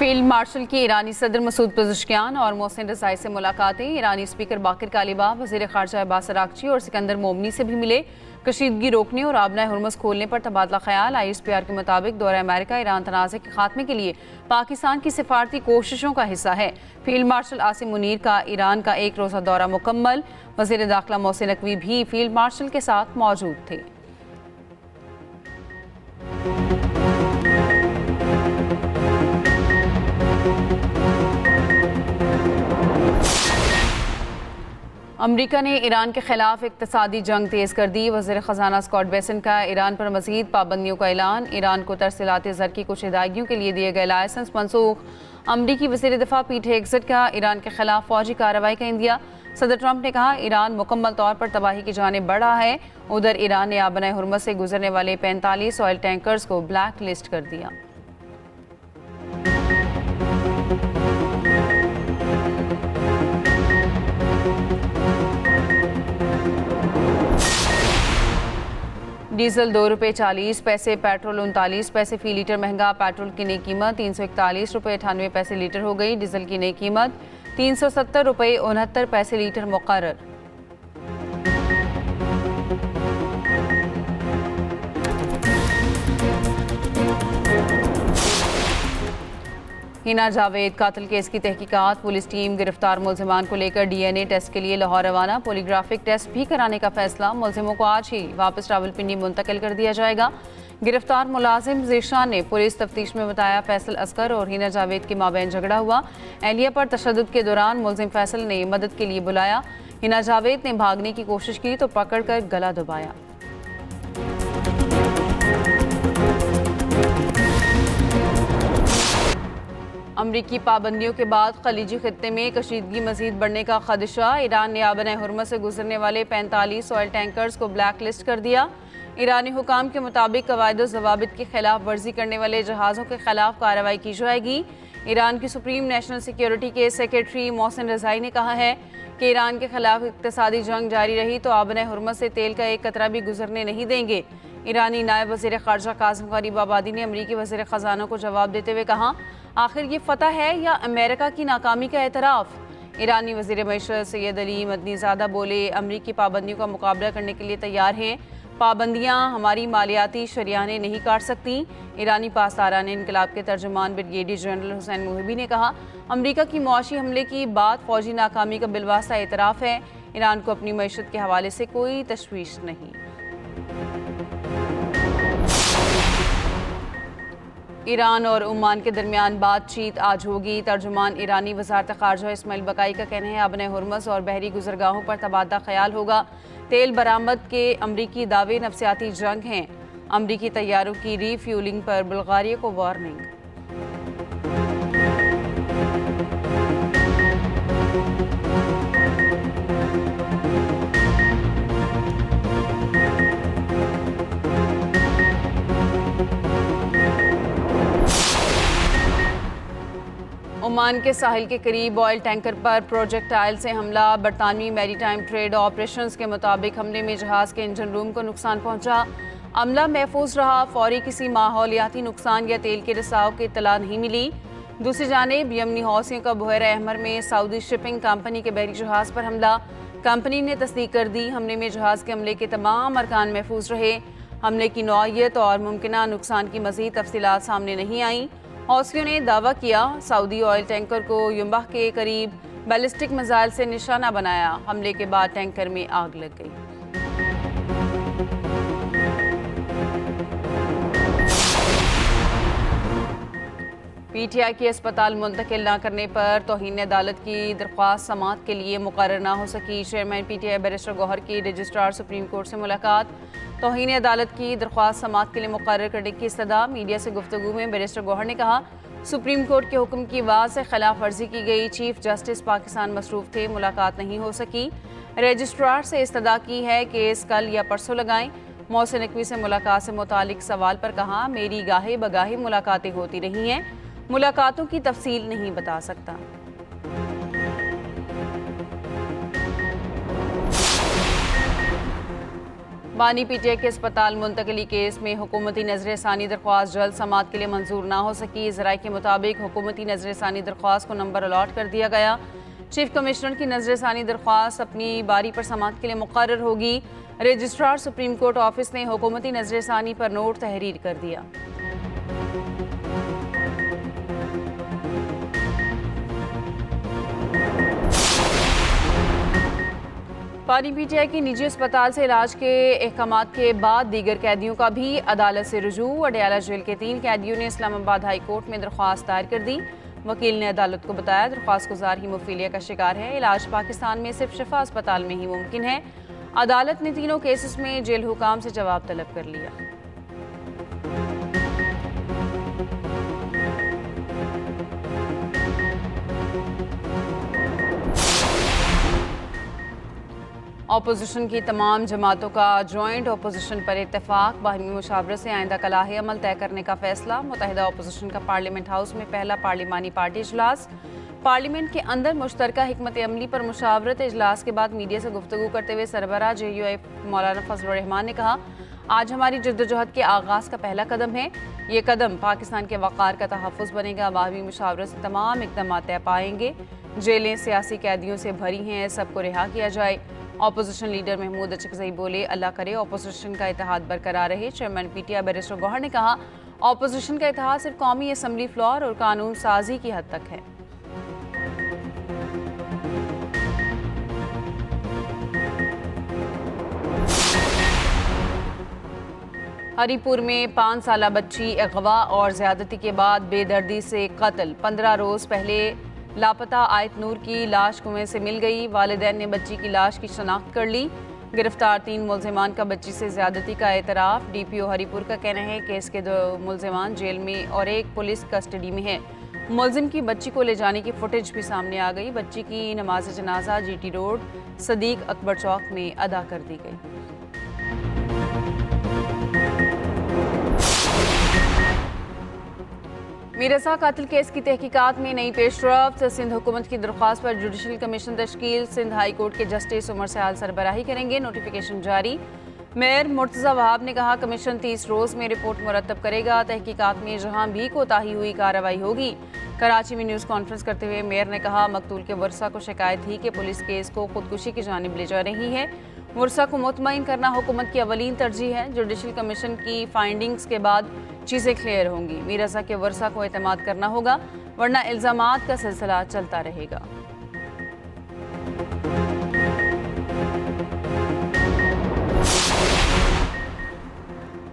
Field marshal की ईरानी सदर मसूद पज़ेश्कियान और मोहसिन रज़ाई से मुलाकातें। ईरानी स्पीकर बाकिर कालिबाफ, वज़ीर ख़ारजा अब्बास अराग़ची और सिकंदर मोमनी से भी मिले। कशीदगी रोकने और आबनाए हुर्मुज़ खोलने पर तबादला ख्याल। ISPR के मुताबिक दौरा अमेरिका ईरान तनाज़े के खात्मे के लिए पाकिस्तान की सिफारती कोशिशों का हिस्सा है। फील्ड मार्शल आसिम मुनीर का ईरान का एक रोज़ा दौरा मुकम्मल। वज़ीर दाखिला मोहसिन नकवी भी फील्ड मार्शल के साथ मौजूद थे। अमरीका ने ईरान के खिलाफ इक़्तिसादी जंग तेज़ कर दी। वज़ीर ख़जाना स्कॉट बेसेंट का ईरान पर मज़ीद पाबंदियों का ऐलान। ईरान को तरसीलात ज़र की कुछ अदायगियों के लिए दिए गए लाइसेंस मनसूख। अमरीकी वज़ीर दिफ़ा पीट हेगसेट का ईरान के खिलाफ फ़ौजी कार्रवाई का इंदिया। सदर ट्रंप ने कहा ईरान मुकम्मल तौर पर तबाही की जानिब बढ़ रहा है। उधर ईरान ने आबनाए हुर्मुज़ से गुजरने वाले 45 ऑयल टैंकर्स को ब्लैक लिस्ट कर दिया। डीजल ₹2.40, पेट्रोल 39 पैसे फ़ी लीटर महंगा। पेट्रोल की नई कीमत ₹341.98 लीटर हो गई। डीजल की नई कीमत ₹370.69 लीटर मुकर्रर। हिना जावेद कातिल केस की तहकीकात। पुलिस टीम गिरफ्तार मुलजिमान को लेकर DNA टेस्ट के लिए लाहौर रवाना। पॉलीग्राफिक टेस्ट भी कराने का फैसला। मुलजिमों को आज ही वापस रावलपिंडी मुंतकिल कर दिया जाएगा। गिरफ्तार मुलाजिम ज़ीशान ने पुलिस तफ्तीश में बताया फैसल असगर और हिना जावेद के माबैन झगड़ा हुआ। एहलिया पर तशद्दुद के दौरान मुलजिम फैसल ने मदद के लिए बुलाया। हिना जावेद ने भागने की कोशिश की तो पकड़कर गला दबाया। अमरीकी पाबंदियों के बाद खलीजी खित्ते में कशीदगी मजीद बढ़ने का खदशा। ईरान ने आबनाए हुर्मुज़ से गुजरने वाले 45 ऑयल टैंकर्स को ब्लैक लिस्ट कर दिया। ईरानी हुकाम के मुताबिक कवायद ज़वाबित की खिलाफ वर्जी करने वाले जहाज़ों के खिलाफ कार्रवाई की जाएगी। ईरान की सुप्रीम नेशनल सिक्योरिटी के सेक्रेटरी मोहसिन रज़ाई ने कहा है कि ईरान के खिलाफ इक़्तिसादी जंग जारी रही तो आबनाए हुर्मुज़ से तेल का एक कतरा भी गुजरने नहीं देंगे। ईरानी नायब वज़ीर ख़ारजा काज़िम गरीबाबादी ने अमरीकी वज़ीर ख़जाना को जवाब देते हुए कहा, आखिर ये फतह है या अमेरिका की नाकामी का एतराफ़। ईरानी वज़ीर मईशत सैयद अली मदनीज़ादा बोले, अमरीकी पाबंदियों का मुकाबला करने के लिए तैयार हैं। पाबंदियाँ हमारी मालियाती शरियानें नहीं काट सकती। ईरानी पासदारान इनकलाब के तर्जुमान ब्रिगेडियर जनरल हुसैन मुहिबी ने कहा, अमरीका की मुआशी हमले की बाद फ़ौजी नाकामी का बिलवास्ता एतराफ़ है। ईरान को अपनी मईशत के हवाले से कोई तशवीश नहीं। ईरान और ओमान के दरमियान बातचीत आज होगी। तर्जुमान ईरानी वज़ारत ख़ारजा इस्माइल बकाई का कहना है आबनाए हुर्मुज़ और बहरी गुज़रगाहों पर तबादला ख्याल होगा। तेल बरामद के अमरीकी दावे नफसियाती जंग हैं। अमरीकी तैयारों की रीफ्यूलिंग पर बुल्गारिया को वार्निंग। ओमान के साहिल के करीब ऑयल टैंकर पर प्रोजेक्टाइल से हमला। बरतानवी मैरीटाइम ट्रेड ऑपरेशंस के मुताबिक हमले में जहाज़ के इंजन रूम को नुकसान पहुंचा। अमला महफूज रहा। फौरी किसी माहौलियाती नुकसान या तेल के रिसाव की इत्तला नहीं मिली। दूसरी जानिब यमनी हौसियों का बहर अहमर में सऊदी शिपिंग कंपनी के बहरी जहाज़ पर हमला। कंपनी ने तस्दीक कर दी हमले में जहाज़ के अमले के तमाम अरकान महफूज रहे। हमले की नौइयत और मुमकिना नुकसान की मज़ीद तफसीलात सामने नहीं आई। हौसियों ने दावा किया सऊदी ऑयल टैंकर को युम्बाह के करीब बैलिस्टिक मिसाइल से निशाना बनाया। हमले के बाद टैंकर में आग लग गई। PTI की अस्पताल मुंतकिल न करने पर तौहीन अदालत की दरख्वास्त समाअत के लिए मुकर्रर न हो सकी। चेयरमैन PTI बैरिस्टर गौहर की रजिस्ट्रार सुप्रीम कोर्ट से मुलाकात। तौहीन अदालत की दरख्वास्त समाअत के लिए मुकर्रर करने की इस्तदा। मीडिया से गुफ्तगू में बैरिस्टर गौहर ने कहा, सुप्रीम कोर्ट के हुक्म की वाज़ेह खिलाफ वर्जी की गई। चीफ जस्टिस पाकिस्तान मसरूफ़ थे, मुलाकात नहीं हो सकी। रजिस्ट्रार से इस्तदा की है केस कल या परसों लगाएं। मोहसिन नकवी से मुलाकात से मुतालिक सवाल पर कहा, मेरी गाहे बगाहे मुलाकातें होती रही हैं, मुलाकातों की तफसील नहीं बता सकता। बानी पीटीआई के अस्पताल मुंतकली केस में हुकूमती नजरसानी दरख्वास्त जल्द समाअत के लिए मंजूर ना हो सकी। ज़राए के मुताबिक हुकूमती नजरसानी दरख्वास्त को नंबर अलॉट कर दिया गया। चीफ कमिश्नर की नजरसानी दरख्वास्त अपनी बारी पर समाअत के लिए मुकर्रर होगी। रजिस्ट्रार सुप्रीम कोर्ट ऑफिस ने हुकूमती नजरसानी पर नोट तहरीर कर दिया। बानी पीटीआई की निजी अस्पताल से इलाज के अहकामात के बाद दीगर कैदियों का भी अदालत से रुजू। अडयाला जेल के 3 कैदियों ने इस्लामाबाद हाई कोर्ट में दरख्वास्त दायर कर दी। वकील ने अदालत को बताया दरख्वास्त गुजार हीमोफीलिया का शिकार है। इलाज पाकिस्तान में सिर्फ शिफा अस्पताल में ही मुमकिन है। अदालत ने तीनों केसेस में जेल हुकाम से जवाब तलब कर लिया। अपोजिशन की तमाम जमातों का जॉइंट अपोजिशन पर इत्तेफाक। बाहमी मुशावरत से आइंदा कलाहे अमल तय करने का फैसला। मुत्तहिदा अपोजिशन का पार्लियामेंट हाउस में पहला पार्लिमानी पार्टी इजलास। पार्लियामेंट के अंदर मुश्तरका हिकमत अमली पर मुशावरत। इजलास के बाद मीडिया से गुफ्तगू करते हुए सरबराह JUIF मौलाना फजलुर रहमान ने कहा, आज हमारी जद्दोजहद के आगाज़ का पहला कदम है। ये कदम पाकिस्तान के वक़ार का तहफ़्फ़ुज़ बनेगा। बाहमी मुशावरत से तमाम इक़दाम तय पाएंगे। जेलें सियासी कैदियों से भरी हैं, सबको रिहा किया जाए। अपोजिशन लीडर महमूद अचकज़ई बोले, अल्लाह करे अपोजिशन का इत्तेहाद बरकरार रहे। चेयरमैन PTI बैरिस्टर गौहर ने कहा, अपोजिशन का इत्तेहाद सिर्फ कौमी असम्बली फ्लोर और कानून साजी की हद तक है। हरीपुर में 5 साला बच्ची अगवा और ज़्यादती के बाद बेदर्दी से कत्ल। 15 रोज़ पहले लापता आयत नूर की लाश कुएं से मिल गई। वालिदैन ने बच्ची की लाश की शनाख्त कर ली। गिरफ्तार 3 मुलजिमान का बच्ची से ज़्यादती का एतराफ़। DPO हरीपुर का कहना है कि इसके 2 मुलजिमान जेल में और 1 पुलिस कस्टडी में है। मुलजिम की बच्ची को ले जाने की फुटेज भी सामने आ गई। बच्ची की नमाज जनाजा GT रोड सदीक अकबर चौक में अदा कर दी गई। मीर रज़ा कातिल केस की तहकीकात में नई पेशरफ्त। सिंध हुकूमत की दरख्वास्त पर जुडिशल कमीशन तश्कील। सिंध हाई कोर्ट के जस्टिस उमर सयाल सरबराही करेंगे। नोटिफिकेशन जारी। मेयर मुर्तज़ा वहाब ने कहा, कमीशन 30 रोज़ में रिपोर्ट मुरतब करेगा। तहकीकात में जहां भी कोताही हुई कार्रवाई होगी। कराची में न्यूज़ कॉन्फ्रेंस करते हुए मेयर ने कहा, मकतूल के वर्सा को शिकायत थी कि पुलिस केस को खुदकुशी की जानिब ले जा रही है। वर्सा को मुतमईन करना हुकूमत की अवलीन तरजीह है। जुडिशल कमीशन की फाइंडिंग्स के बाद चीज़ें क्लियर होंगी। मीर रज़ा के वर्सा को एतमाद करना होगा, वरना इल्ज़ामात का सिलसिला चलता रहेगा।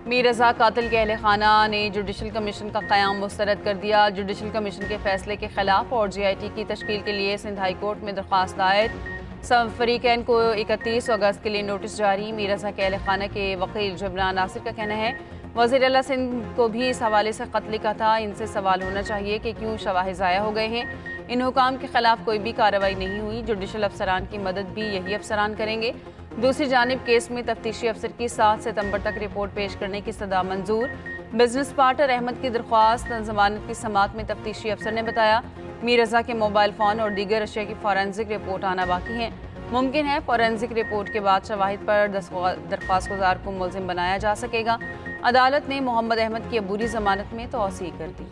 मीर रज़ा कातिल के अहले खाना ने जुडिशल कमीशन का क़याम मुस्तरद कर दिया। जुडिशल कमीशन के फैसले के खिलाफ और GIT की तश्कील के लिए सिंध हाई कोर्ट में दरख्वास्त दायर। सब फरीकैन को 31 अगस्त के लिए नोटिस जारी। मीर रज़ा के अहले खाना के वकील जबरान नासिर का कहना है, वज़ीर आला सिंध को भी इस हवाले से ख़त लिखा था। इनसे सवाल होना चाहिए कि क्यों शवाहिद ज़ाया हो गए हैं। इन हुकाम के खिलाफ कोई भी कार्रवाई नहीं हुई। जुडिशल अफसरान की मदद भी यही अफसरान करेंगे। दूसरी जानिब केस में तफ्तीशी अफसर की 7 सितंबर तक रिपोर्ट पेश करने की सदा मंजूर। बिजनेस पार्टनर अहमद की दरख्वास्त जमानत की समाअत में तफ्तीशी अफसर ने बताया, मीर रज़ा के मोबाइल फ़ोन और दीगर अशिया की फॉरेंसिक रिपोर्ट आना बाकी है। मुमकिन है फॉरेंसिक रिपोर्ट के बाद शवाहिद पर दरख्वास्त गुजार को मुलजिम बनाया जा सकेगा। अदालत ने मोहम्मद अहमद की अबूरी जमानत में तौसीह कर दी।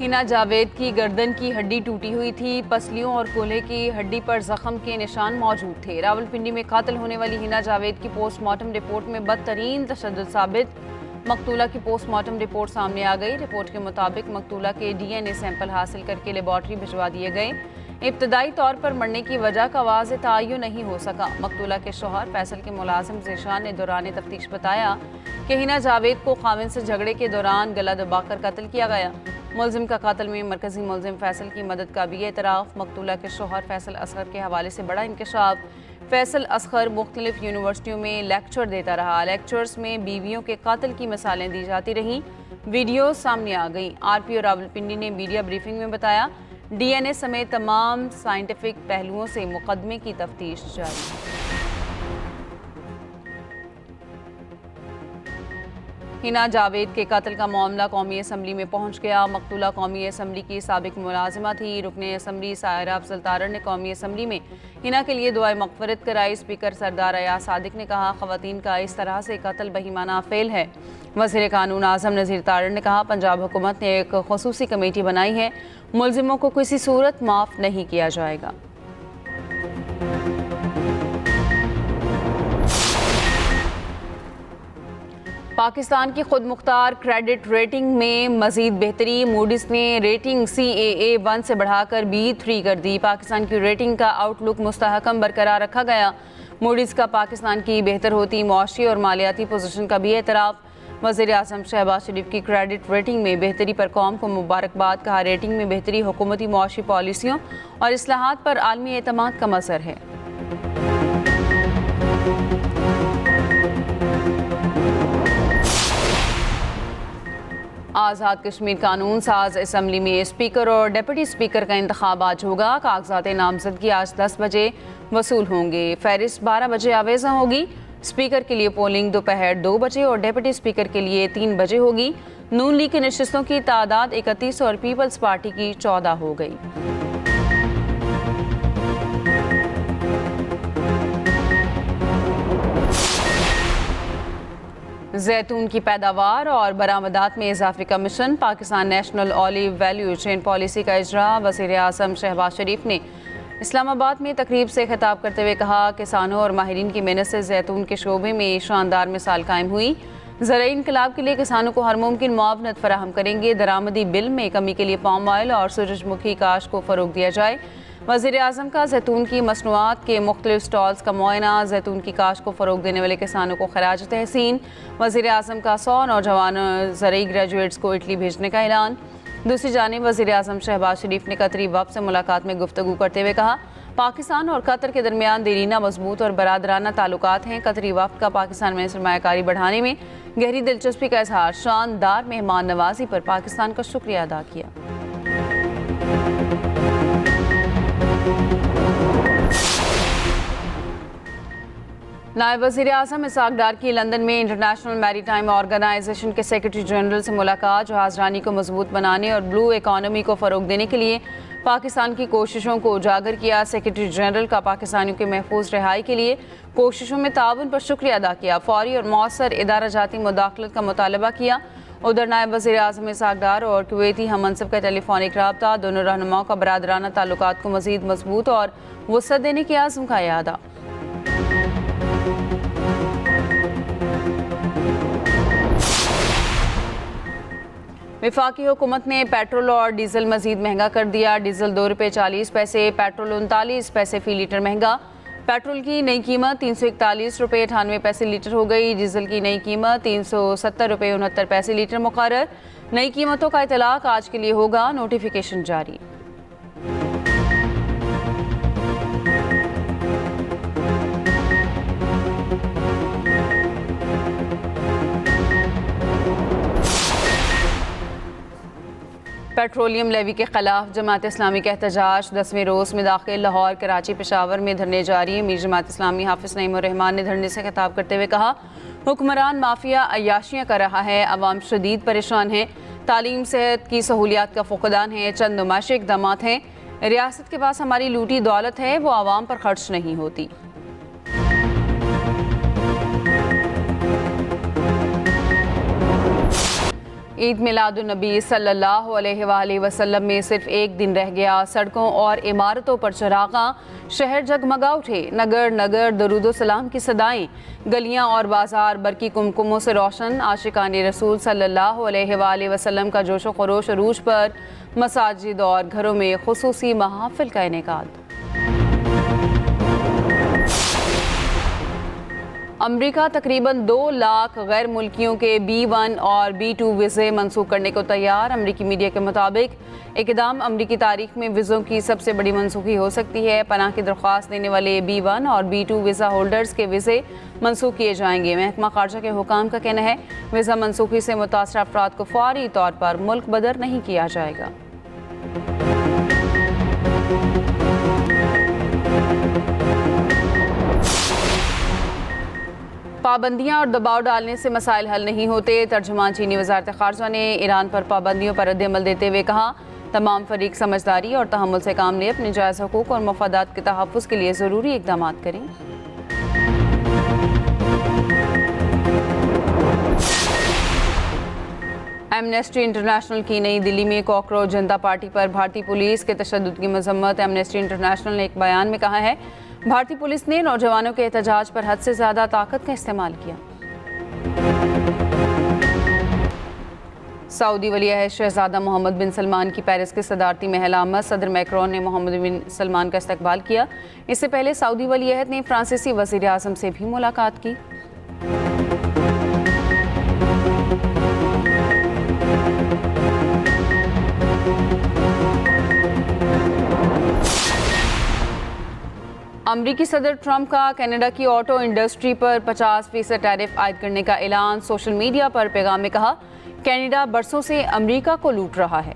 हिना जावेद की गर्दन की हड्डी टूटी हुई थी। पसलियों और कोल्हे की हड्डी पर जख्म के निशान मौजूद थे। रावलपिंडी में कातिल होने वाली हिना जावेद की पोस्टमार्टम रिपोर्ट में बदतरीन तशद्दुद साबित। मकतूला की पोस्टमार्टम रिपोर्ट सामने आ गई। रिपोर्ट के मुताबिक मकतूला के DNA सैंपल हासिल करके लेबॉर्ट्री भिजवा दिए गए। इब्तदाई तौर पर मरने की वजह का वाज़ेह तय्युन नहीं हो सका। मकतूला के शौहर फैसल के मुलाजिम ज़ीशान ने दौरान तफ्तीश बताया कि हिना जावेद को खाविन से झगड़े के दौरान गला दबाकर कत्ल किया गया। मुलजिम का कत्ल में मरकजी मुलजिम फैसल की मदद का भी एतराफ़। मकतूला के शौहर फैसल असगर के हवाले से बड़ा इंकशाफ। फैसल असगर मुख्तलिफ यूनिवर्सिटियों में लेक्चर देता रहा। लेक्चर्स में बीवियों के कत्ल की मिसालें दी जाती रहीं। वीडियो सामने आ गई। RPO रावलपिंडी ने मीडिया ब्रीफिंग में बताया, DNA समेत तमाम साइंटिफिक पहलुओं से मुकदमे की तफ्तीश जारी है। हिना जावेद के कत्ल का मामला कौमी असम्बली में पहुंच गया। मकतूला कौमी असम्बली की साबिक मुलाजिमा थी। रुकने असम्बली सायरा अफजल तारड़ ने कौमी असम्बली में हिना के लिए दुआए मगफरत कराई। स्पीकर सरदार अयाज सादिक ने कहा, ख़वातीन का इस तरह से कत्ल बहीमाना फेल है। वज़ीर कानून आज़म नज़ीर तारड़ ने कहा, पंजाब हुकूमत ने एक खुसूसी कमेटी बनाई है, मुलजिमों को किसी सूरत माफ़ नहीं किया जाएगा। पाकिस्तान की खुद मुख्तार क्रेडिट रेटिंग में मजीद बेहतरी। मूडिस ने रेटिंग CAA1 से बढ़ाकर B3 कर दी। पाकिस्तान की रेटिंग का आउटलुक मुस्तहकम बरकरार रखा गया। मूडिस का पाकिस्तान की बेहतर होती मुआशी और मालियाती पोजीशन का भी एतराफ़। वज़ीर आज़म शहबाज शरीफ की क्रेडिट रेटिंग में बेहतरी पर कौम को मुबारकबाद। कहा, रेटिंग में बेहतरी हुकूमती मुआशी पॉलिसियों और इस्लाहात पर आलमी एतमाद का असर है। आज़ाद कश्मीर कानून साज असम्बली में स्पीकर और डिप्टी स्पीकर का इंतखाब आज होगा। कागजात नामजदगी आज 10 बजे वसूल होंगे। फहरिस्त 12 बजे आवेज़ा होगी। स्पीकर के लिए पोलिंग दोपहर 2 बजे और डिप्टी स्पीकर के लिए 3 बजे होगी। नून लीग की नशिस्तों की तादाद 31 और पीपल्स पार्टी की 14 हो गई। जैतून की पैदावार और बरामदात में इजाफे का mission. Pakistan national olive value chain policy का इजरा। वज़ीर आज़म शहबाज शरीफ ने इस्लामाबाद में तकरीब से खिताब करते हुए कहा, किसानों और माहिरीन की मेहनत से जैतून के शोबे में शानदार मिसाल कायम हुई। ज़राई इनकलाब के लिए किसानों को हर मुमकिन मुआवनत फराहम करेंगे। दरामदी बिल में कमी के लिए पाम ऑयल और सूरजमुखी काश को फ़रोग दिया जाए। वज़ीर आज़म का जैतून की मसनूआत के मुख्तलिफ स्टॉल्स का मुआयना। जैतून की काश को फ़रोग देने वाले किसानों को खराज तहसीन। वज़ीर आज़म का 100 नौजवान ज़रई ग्रेजुएट्स को इटली भेजने का ऐलान। दूसरी जानिब वज़ीर आज़म शहबाज शरीफ ने कतरी वफ़द से मुलाकात में गुफ्तगू करते हुए कहा, पाकिस्तान और कतर के दरमियान देरीना मजबूत और बरादराना ताल्लुकात हैं। कतरी वफ़द का पाकिस्तान में सरमायाकारी बढ़ाने में गहरी दिलचस्पी का इजहार। शानदार मेहमान नवाजी पर पाकिस्तान का शुक्रिया अदा किया। नायब वज़ीर आज़म इसहाक़ डार की लंदन में इंटरनेशनल मैरीटाइम ऑर्गेनाइजेशन के सेक्रेटरी जनरल से मुलाकात। जहाज़रानी को मजबूत बनाने और ब्लू इकॉनमी को फ़रोग देने के लिए पाकिस्तान की कोशिशों को उजागर किया। सेक्रेटरी जनरल का पाकिस्तानियों के महफूज रिहाई के लिए कोशिशों में ताउन पर शुक्रिया अदा किया। फौरी और मौसर इदारा जाती मुदाखलत का मुतालबा किया। उधर नायब वज़ीर आज़म इसहाक़ डार और कुवैती हममनसब का टेलीफोनिक रब्ता। दोनों रहनुमाओं का बरादराना ताल्लुकात को मज़ीद मजबूत और वुसअत देने की आज़म का यादा। वफाकी हुकूमत ने पेट्रोल और डीजल मजीद महंगा कर दिया। डीजल 2 रुपये 40 पैसे, पेट्रोल 39 पैसे फ़ी लीटर महंगा। पेट्रोल की नई कीमत 341 रुपये 98 पैसे लीटर हो गई। डीजल की नई कीमत 370 रुपये 69 पैसे लीटर मुकर्रर। नई कीमतों का इतलाक आज के लिए होगा, नोटिफिकेशन जारी। पेट्रोलियम लेवी के खिलाफ जमात इस्लामी का एहतजाज 10वें रोज़ में दाखिल। लाहौर, कराची, पेशावर में धरने जारी है। मीर जमात इस्लामी हाफिज़ नईम उर रहमान ने धरने से खिताब करते हुए कहा, हुक्मरान माफिया अय्याशियाँ कर रहा है, अवाम शदीद परेशान है। तालीम सेहत की सहूलियात का फुकदान है। चंद नुमाइशी इक़दामात हैं। रियासत के पास हमारी लूटी दौलत है, वो आवाम पर खर्च नहीं होती। ईद मिलादुन्नबी सल्लल्लाहु अलैहि वसल्लम में सिर्फ एक दिन रह गया। सड़कों और इमारतों पर चरागां, शहर जगमगा उठे। नगर नगर दरूदो सलाम की सदाएं, गलियां और बाजार बरकी कुमकुमों से रोशन। आशिकाने रसूल सल्लल्लाहु अलैहि वसल्लम का जोशो खरोश अरूज पर मसाजिद और घरों में खुसूसी महाफिल का इनेकाद। अमरीका तकरीबन 2 लाख गैर मुल्कियों के B1 और B2 वीज़े मनसूख करने को तैयार। अमरीकी मीडिया के मुताबिक इक़दाम अमरीकी तारीख में वीज़ों की सबसे बड़ी मनसूखी हो सकती है। पनाह की दरख्वास्त देने वाले B1 और B2 वीज़ा होल्डर्स के वीज़े मनसूख किए जाएंगे। महकमा खारजा के हुकाम का कहना है, वीज़ा मनसूखी से मुतासर अफराद को फौरी तौर पर मुल्क बदर नहीं किया जाएगा। पाबंदियां और दबाव डालने से मसाइल हल नहीं होते। तर्जुमान चीनी वज़ारत ख़ारजा ने ईरान पर पाबंदियों पर रद्द-ए-अमल देते हुए कहा, तमाम फरीक समझदारी और तहम्मुल से काम लें, अपने जायज़ हुकूक और मफादात के तहफ़्फ़ुज़ के लिए ज़रूरी इक़दाम करें। एमनेस्टी इंटरनेशनल की नई दिल्ली में कॉकरोच जनता पार्टी पर भारतीय पुलिस के तशद्दुद की मजम्मत। एमनेस्टी इंटरनेशनल ने एक बयान में कहा है, भारतीय पुलिस ने नौजवानों के एहतजाज पर हद से ज़्यादा ताकत का इस्तेमाल किया। सऊदी वली-अहद शहजादा मोहम्मद बिन सलमान की पेरिस के सदारती महल आमद। सदर मैक्रोन ने मोहम्मद बिन सलमान का इस्तकबाल किया। इससे पहले सऊदी वली-अहद ने फ्रांसीसी वज़ीर आज़म से भी मुलाकात की। अमरीकी सदर ट्रंप का कनाडा की ऑटो इंडस्ट्री पर 50% टैरिफ आयद करने का ऐलान। सोशल मीडिया पर पैगाम में कहा, कनाडा बरसों से अमरीका को लूट रहा है।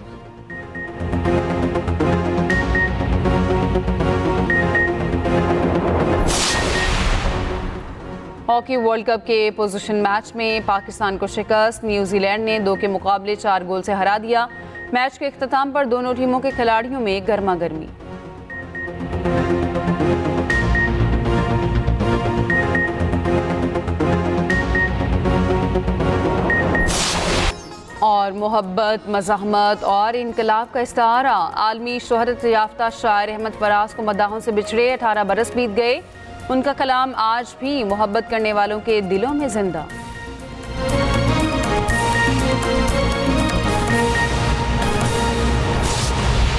हॉकी वर्ल्ड कप के पोजीशन मैच में पाकिस्तान को शिकस्त। न्यूजीलैंड ने 2 के मुकाबले 4 गोल से हरा दिया। मैच के इख्तिताम पर दोनों टीमों के खिलाड़ियों में गर्मा गर्मी। और मोहब्बत, मज़ाहमत और इनकलाब का इस्तारा। आलमी शोहरत याफ्ता शायर अहमद फराज को मदाहों से बिछड़े 18 बरस बीत गए। उनका कलाम आज भी मोहब्बत करने वालों के दिलों में जिंदा।